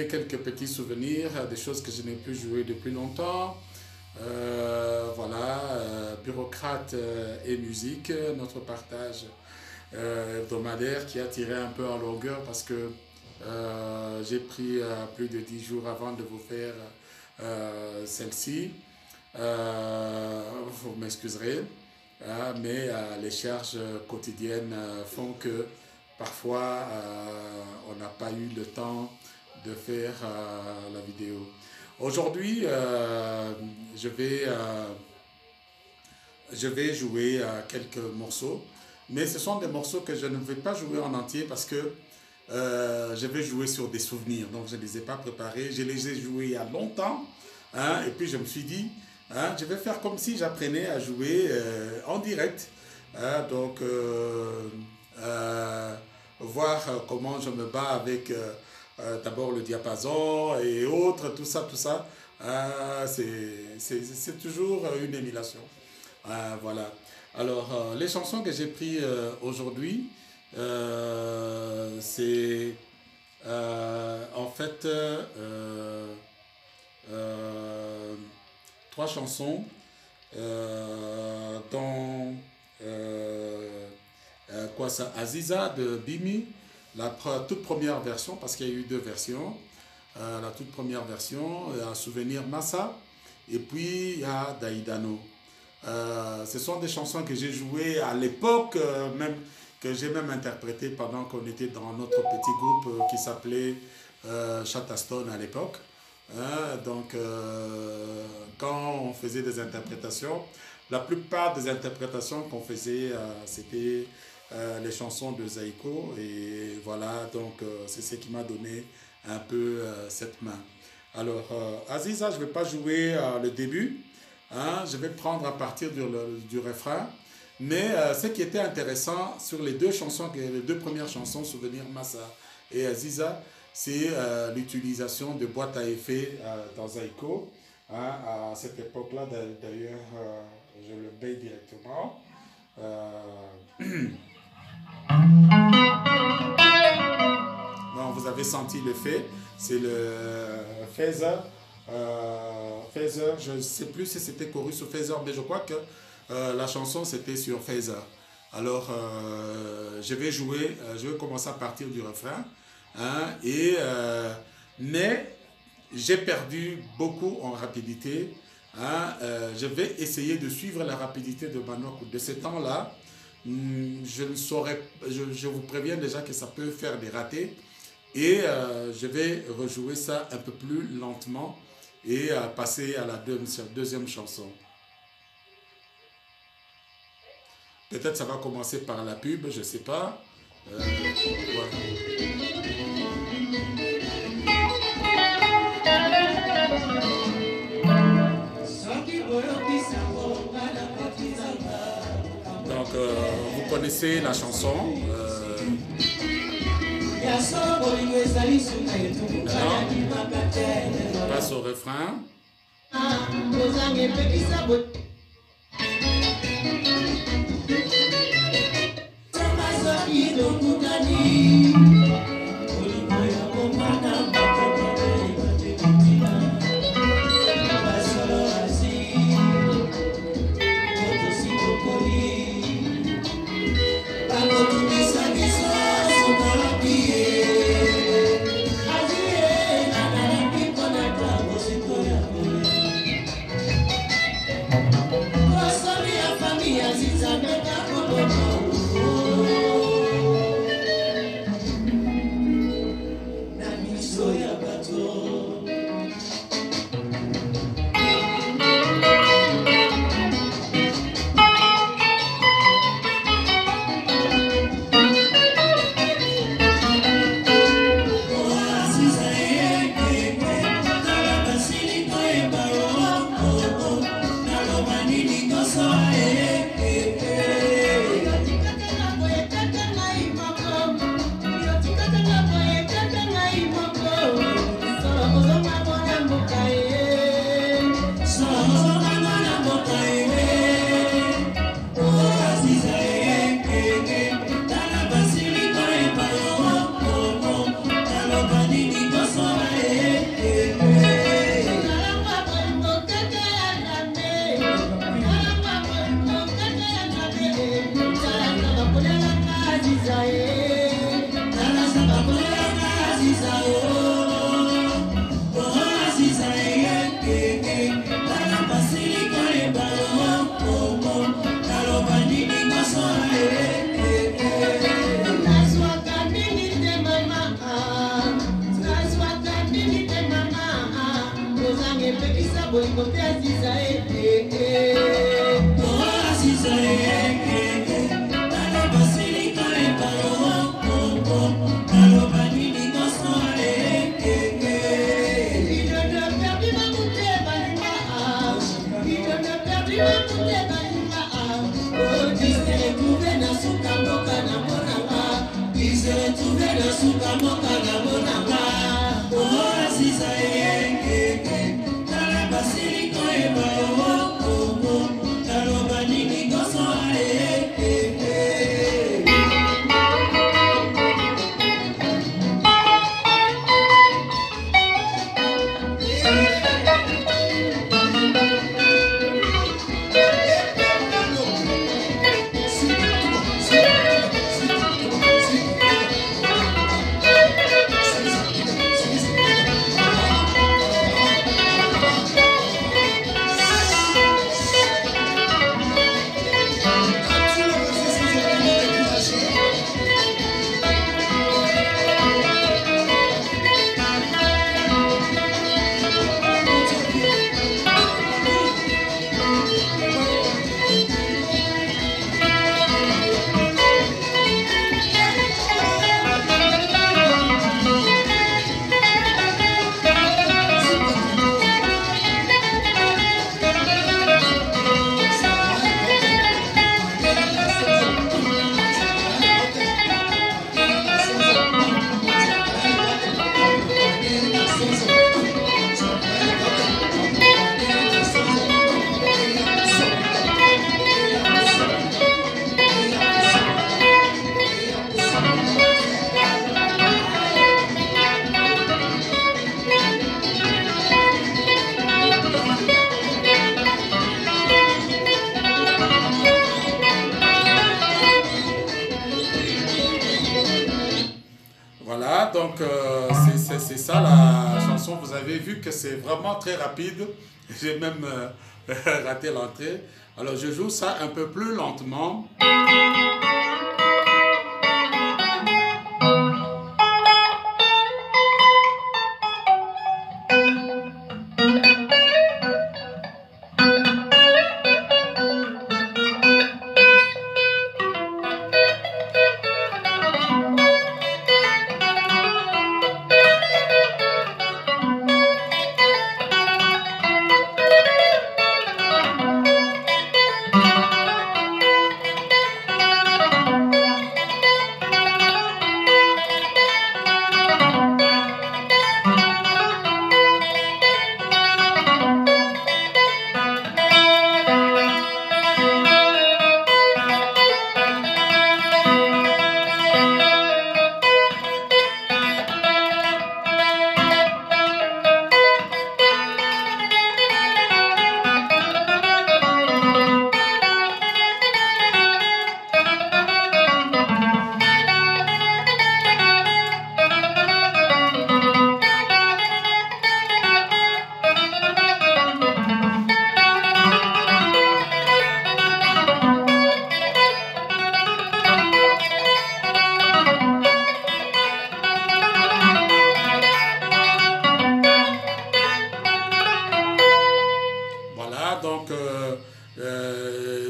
donner quelques petits souvenirs, des choses que je n'ai plus jouées depuis longtemps. Voilà, bureaucrate et musique, notre partage hebdomadaire qui a tiré un peu en longueur parce que j'ai pris plus de 10 jours avant de vous faire celle-ci. Vous m'excuserez, mais les charges quotidiennes font que parfois on n'a pas eu le temps de faire la vidéo. Aujourd'hui, je vais jouer quelques morceaux, mais ce sont des morceaux que je ne vais pas jouer en entier parce que je vais jouer sur des souvenirs, donc je ne les ai pas préparés. Je les ai joués il y a longtemps, hein, et puis je me suis dit, hein, je vais faire comme si j'apprenais à jouer en direct, hein, donc voir comment je me bats avec d'abord le diapason et autres, tout ça, c'est toujours une émulation. Voilà. Alors, les chansons que j'ai prises aujourd'hui, c'est en fait 3 chansons dont quoi ça, Aziza de Bimi, la toute première version, parce qu'il y a eu 2 versions. La toute première version, Souvenir Massa, et puis il y a Daïdano. Ce sont des chansons que j'ai jouées à l'époque, même que j'ai même interprétées pendant qu'on était dans notre petit groupe qui s'appelait Chatastone à l'époque. Donc, quand on faisait des interprétations, la plupart des interprétations qu'on faisait, c'était les chansons de Zaïko. Et voilà, donc c'est ce qui m'a donné un peu cette main. Alors, Aziza, je ne vais pas jouer le début. Hein, je vais prendre à partir du refrain. Mais ce qui était intéressant sur les 2 chansons, les 2 premières chansons, Souvenir Massa et Aziza, c'est l'utilisation de boîtes à effets dans Zaïko. Hein, à cette époque-là, d'ailleurs, je le baille directement. Non, vous avez senti le fait, c'est le phaser. Phaser, je ne sais plus si c'était chorus ou phaser, mais je crois que la chanson c'était sur phaser. Alors, je vais commencer à partir du refrain. Hein, mais j'ai perdu beaucoup en rapidité. Hein, je vais essayer de suivre la rapidité de Manok de ce temps-là. Je vous préviens déjà que ça peut faire des ratés. Et je vais rejouer ça un peu plus lentement et passer à la deuxième chanson. Peut-être ça va commencer par la pub, je ne sais pas. Voilà. Donc, vous connaissez la chanson. Maintenant, on passe au refrain. Donc c'est ça la chanson. Vous avez vu que c'est vraiment très rapide. J'ai même raté l'entrée. Alors je joue ça un peu plus lentement.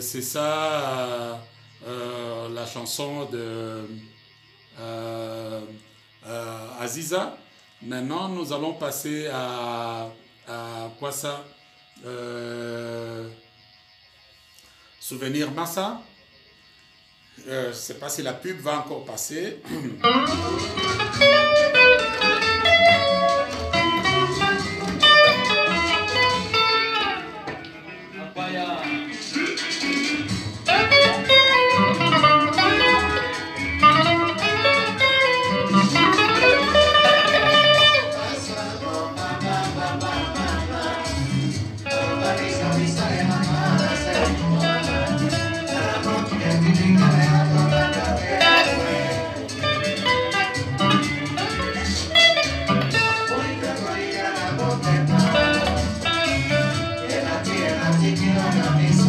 C'est ça la chanson de Aziza. Maintenant, nous allons passer à quoi ça? Souvenir Massa. Je ne sais pas si la pub va encore passer. Taking on a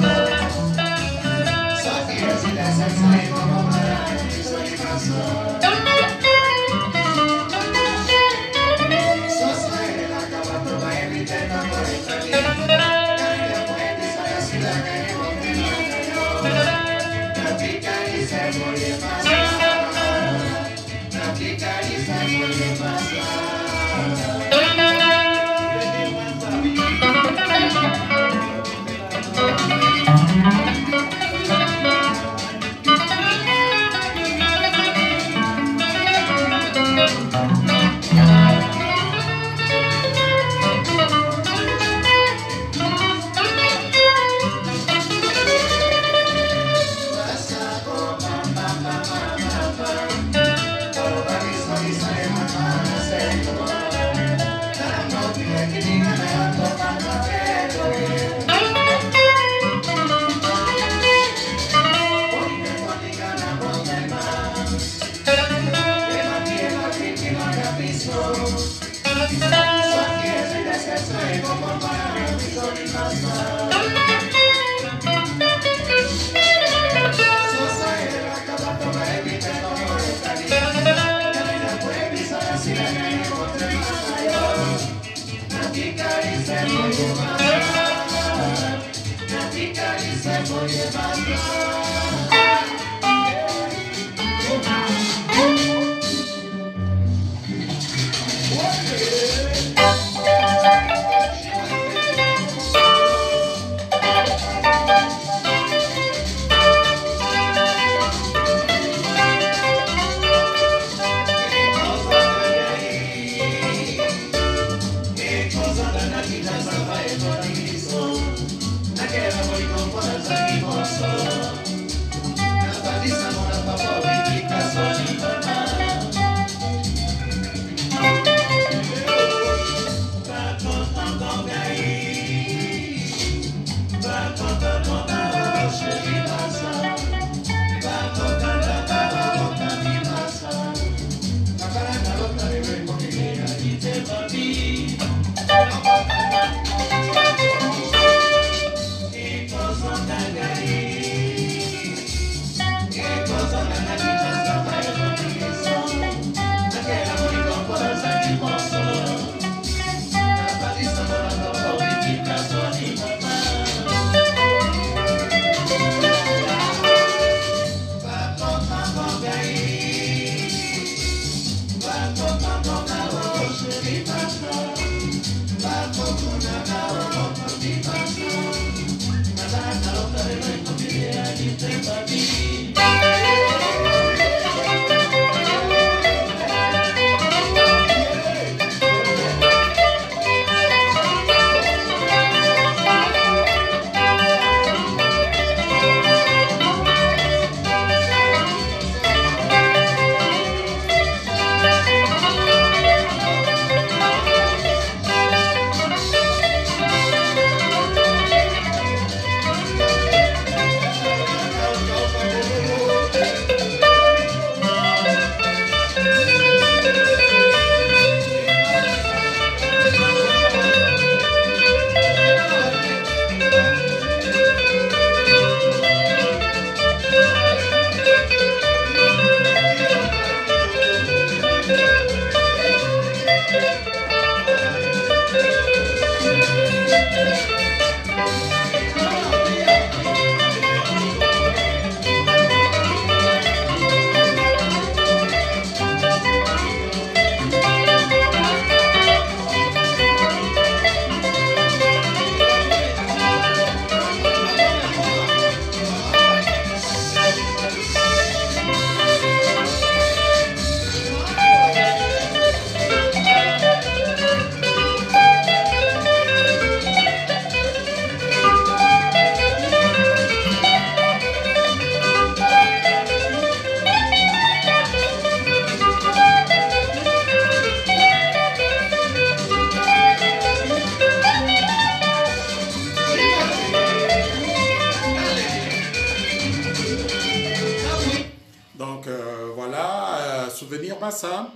Souvenir Bassa,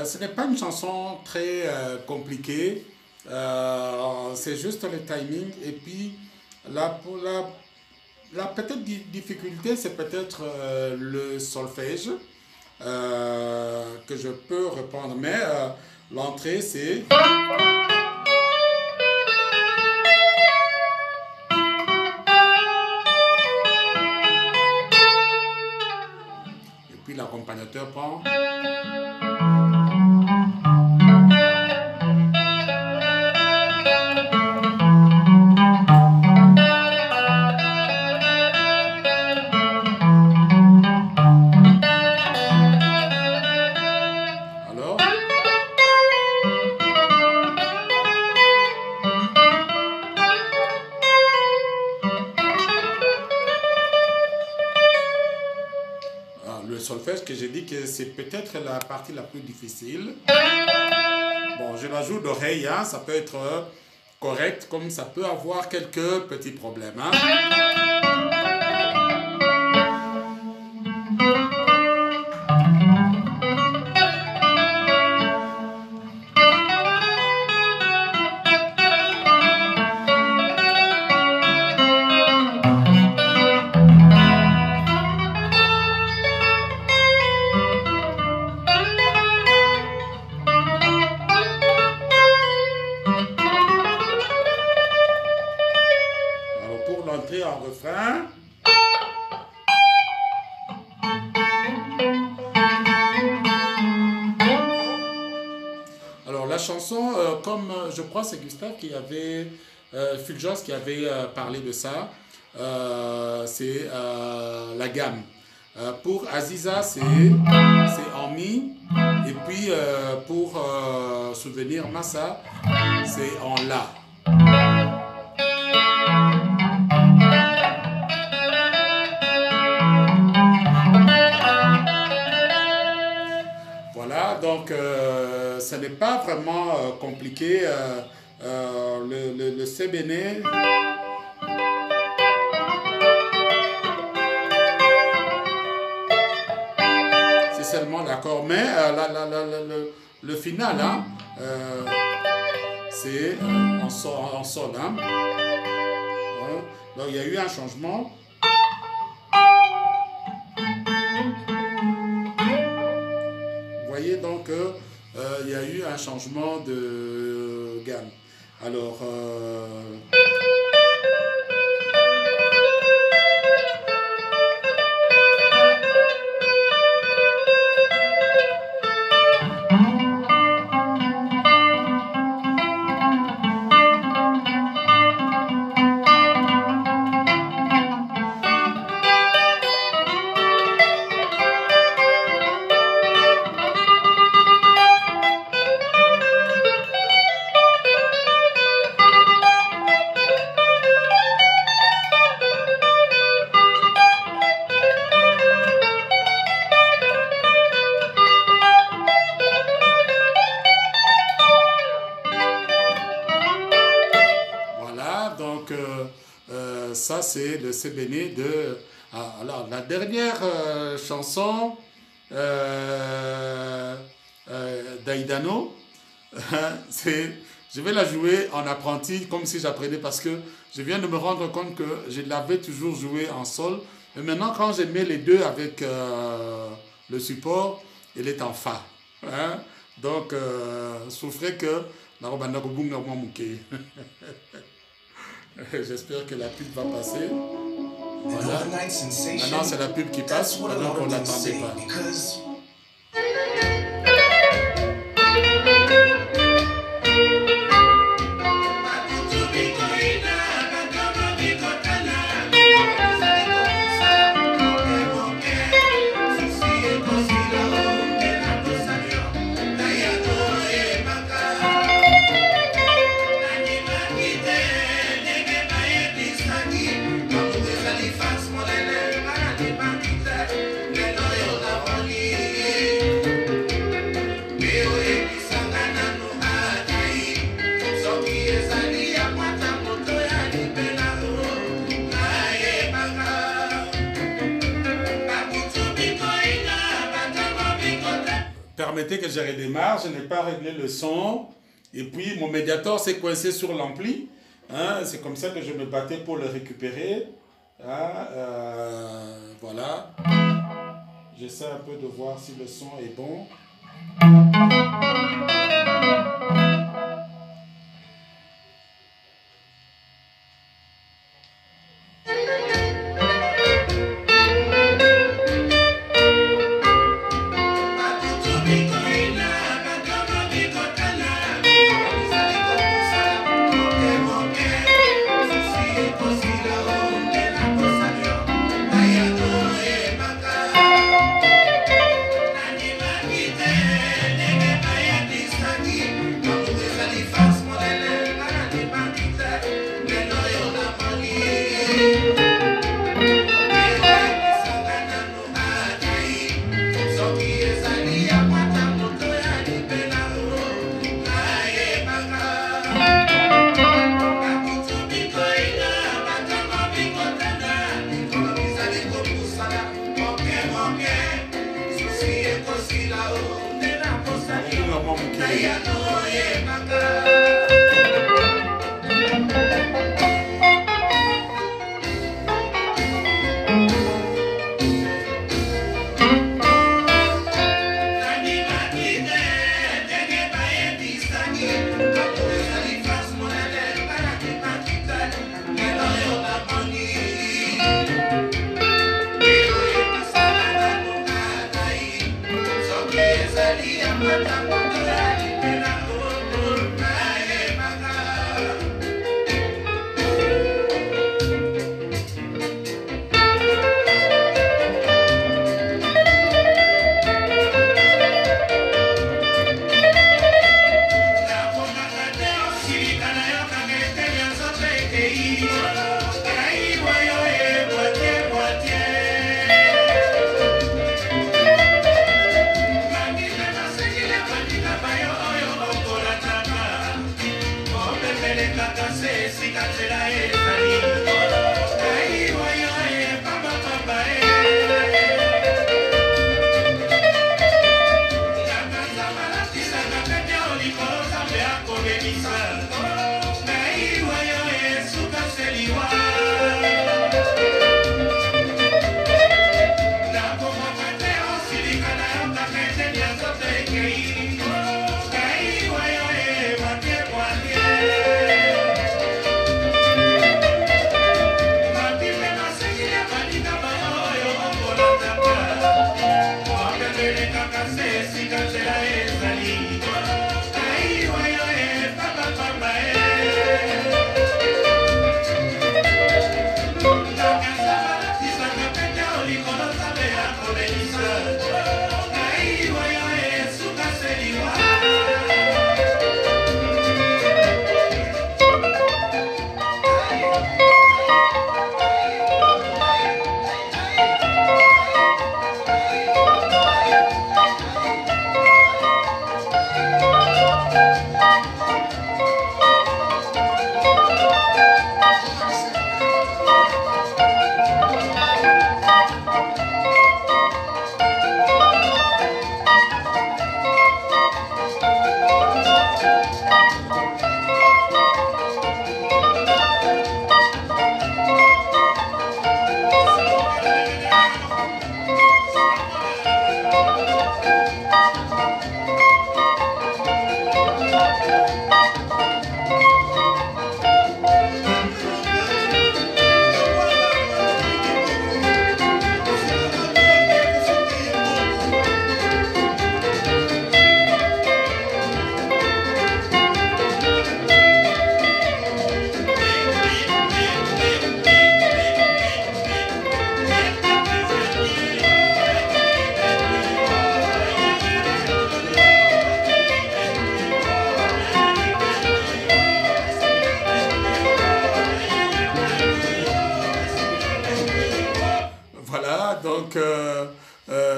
ce n'est pas une chanson très compliquée, c'est juste le timing. Et puis, la peut-être difficulté, c'est peut-être le solfège que je peux reprendre, mais l'entrée, c'est... l'accompagnateur prend. Le solfège que j'ai dit que c'est peut-être la partie la plus difficile. Bon, je la joue d'oreille, hein, ça peut être correct, comme ça peut avoir quelques petits problèmes. Hein. L'entrée en refrain. Alors la chanson, comme je crois c'est Gustave qui avait, Fulgence qui avait parlé de ça, c'est la gamme. Pour Aziza c'est en mi, et puis pour Souvenir Massa c'est en la. Voilà, donc ce n'est pas vraiment compliqué. Le sébéné, c'est seulement l'accord, mais le final, hein, c'est en sol. Hein. Voilà. Donc il y a eu un changement. Donc il y a eu un changement de gamme. Alors ça c'est le Sébéné de... alors la dernière chanson d'Aïdano, je vais la jouer en apprenti comme si j'apprenais, parce que je viens de me rendre compte que je l'avais toujours joué en sol, mais maintenant quand je mets les deux avec le support, il est en fa. Hein? Donc souffrez que j'espère que la pub va passer. Voilà. Maintenant c'est la pub qui passe, alors qu'on ne l'attendait pas. Permettez que je redémarre, je n'ai pas réglé le son, et puis mon médiator s'est coincé sur l'ampli, hein, c'est comme ça que je me battais pour le récupérer, hein, voilà, j'essaie un peu de voir si le son est bon.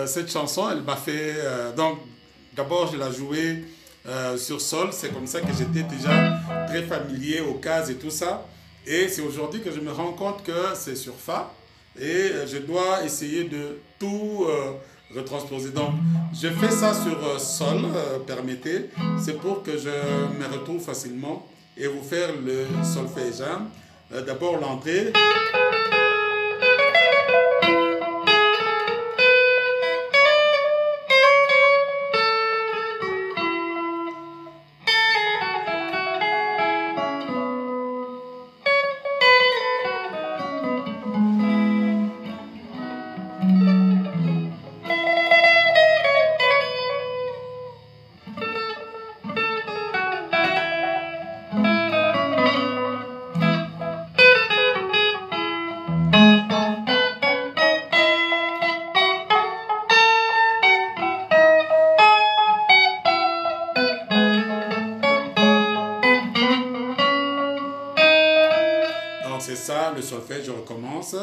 Cette chanson, elle m'a fait... donc, d'abord, je l'ai jouée sur sol. C'est comme ça que j'étais déjà très familier aux cases et tout ça. Et c'est aujourd'hui que je me rends compte que c'est sur Fa. Et je dois essayer de tout retransposer. Donc, je fais ça sur sol, permettez. C'est pour que je me retrouve facilement et vous faire le solfège. Hein. D'abord, l'entrée. C'est ça, le solfège, je recommence.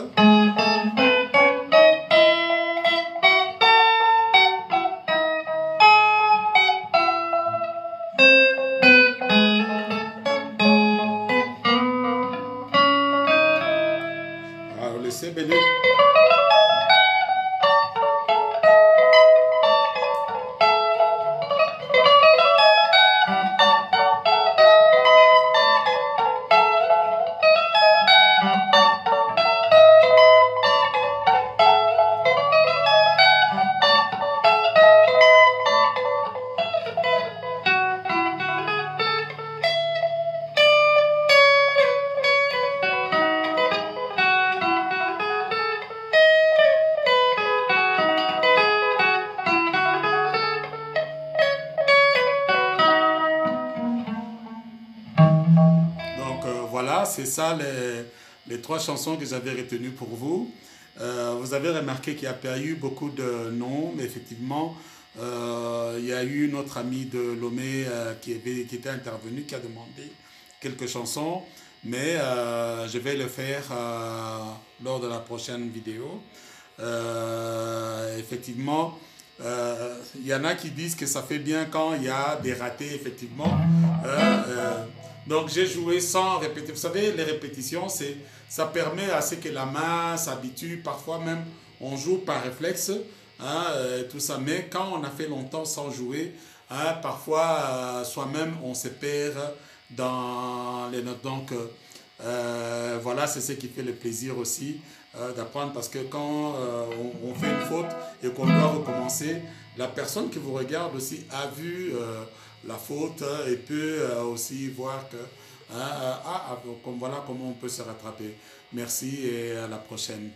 Alors, laissez bénir. c'est ça les trois chansons que j'avais retenues pour vous. Vous avez remarqué qu'il n'y a pas eu beaucoup de noms, mais effectivement, il y a eu notre ami de Lomé qui était intervenu, qui a demandé quelques chansons, mais je vais le faire lors de la prochaine vidéo. Effectivement, il y en a qui disent que ça fait bien quand il y a des ratés, effectivement. Donc j'ai joué sans répéter. Vous savez, les répétitions, ça permet à ce que la main s'habitue. Parfois même, on joue par réflexe, hein, tout ça. Mais quand on a fait longtemps sans jouer, hein, parfois soi-même, on se perd dans les notes. Donc voilà, c'est ce qui fait le plaisir aussi d'apprendre, parce que quand on fait une faute et qu'on doit recommencer, la personne qui vous regarde aussi a vu la faute et peut aussi voir que comme voilà comment on peut se rattraper. Merci et à la prochaine.